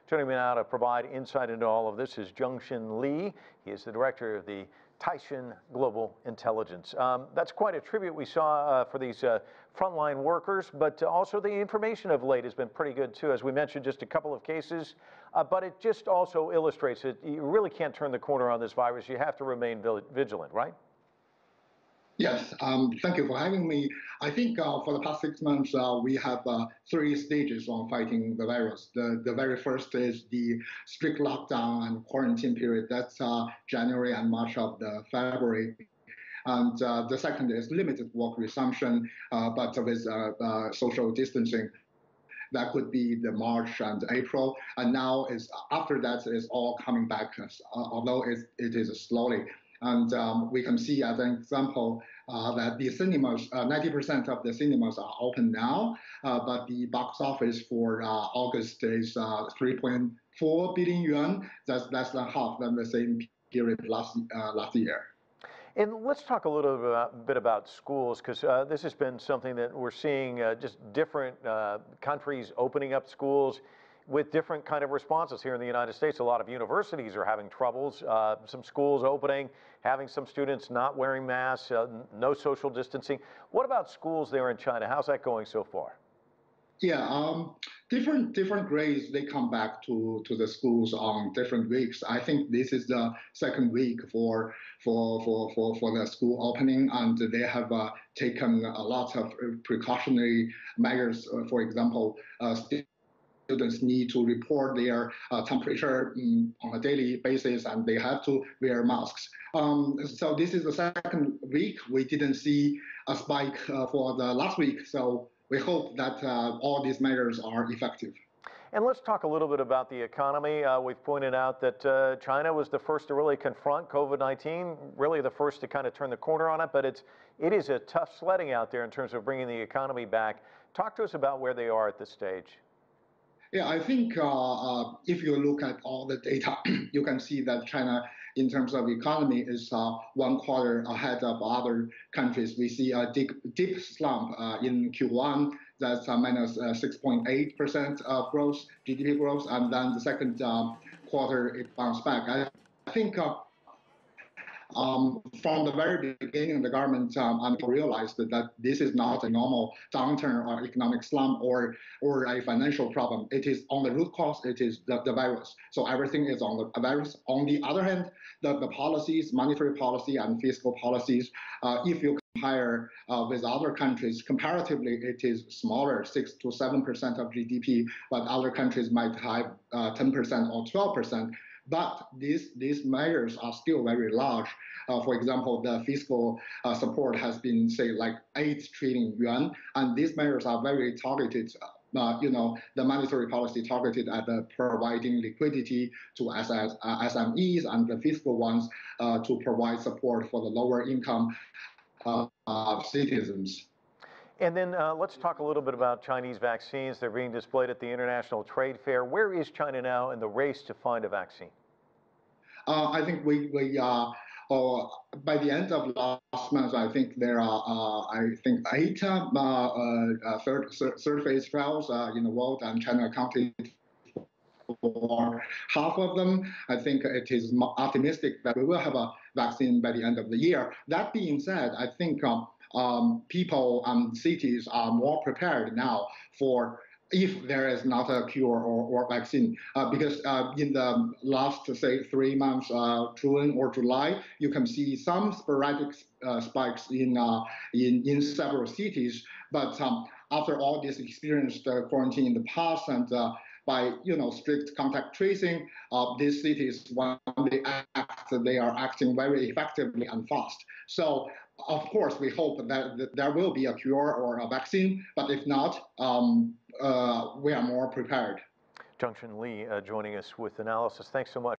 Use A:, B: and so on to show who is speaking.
A: Joining me now to provide insight into all of this is Zengxin Li. He is the director of the Caixin Global Intelligence. That's quite a tribute we saw for these frontline workers, but also the information of late has been pretty good too. As we mentioned, just a couple of cases, but it just also illustrates that you really can't turn the corner on this virus. You have to remain vigilant, right?
B: Yes, thank you for having me. I think for the past 6 months, we have 3 stages on fighting the virus. The very first is the strict lockdown and quarantine period. That's January and March of the February. And the second is limited work resumption, but with social distancing. That could be the March and April. And now after that is all coming back, although it is slowly. And we can see as an example that the cinemas, 90% of the cinemas are open now, but the box office for August is 3.4 billion yuan. That's half than the same period last year.
A: And let's talk a little bit about schools, because this has been something that we're seeing just different countries opening up schools with different kind of responses. Here in the United States, a lot of universities are having troubles, some schools opening, having some students not wearing masks, no social distancing. What about schools there in China? How's that going so far?
B: Yeah, different grades, they come back to the schools on different weeks. I think this is the second week for the school opening, and they have taken a lot of precautionary measures. For example, students need to report their temperature on a daily basis, and they have to wear masks. So this is the second week. We didn't see a spike for the last week, so we hope that all these measures are effective.
A: And let's talk a little bit about the economy. We've pointed out that China was the first to really confront COVID-19, really the first to kind of turn the corner on it, but it is a tough sledding out there in terms of bringing the economy back. Talk to us about where they are at this stage.
B: Yeah, I think if you look at all the data, you can see that China, in terms of economy, is 1 quarter ahead of other countries. We see a deep slump in Q1. That's minus 6.8% of growth, GDP growth, and then the second quarter it bounced back. I think from the very beginning, the government realized that this is not a normal downturn or economic slump or a financial problem. It is on the root cause, it is the virus. So everything is on the virus. On the other hand, the policies, monetary policy and fiscal policies, if you compare with other countries, comparatively, it is smaller, 6 to 7% of GDP, but other countries might have 10% or 12%. But these measures are still very large. For example, the fiscal support has been, say, like 8 trillion yuan, and these measures are very targeted. The monetary policy targeted at providing liquidity to SMEs, and the fiscal ones to provide support for the lower income citizens.
A: And then let's talk a little bit about Chinese vaccines. They're being displayed at the International Trade Fair. Where is China now in the race to find a vaccine?
B: I think we by the end of last month, I think there are 8 third phase trials in the world, and China accounted for half of them. I think it is optimistic that we will have a vaccine by the end of the year. That being said, I think people and cities are more prepared now for if there is not a cure or vaccine, because in the last, say, 3 months, June or July, you can see some sporadic spikes in several cities. But after all this experienced quarantine in the past, and by strict contact tracing, these cities, when they act, they are acting very effectively and fast. So of course we hope that there will be a cure or a vaccine, but if not, we are more prepared.
A: Zengxin Li joining us with analysis. Thanks so much.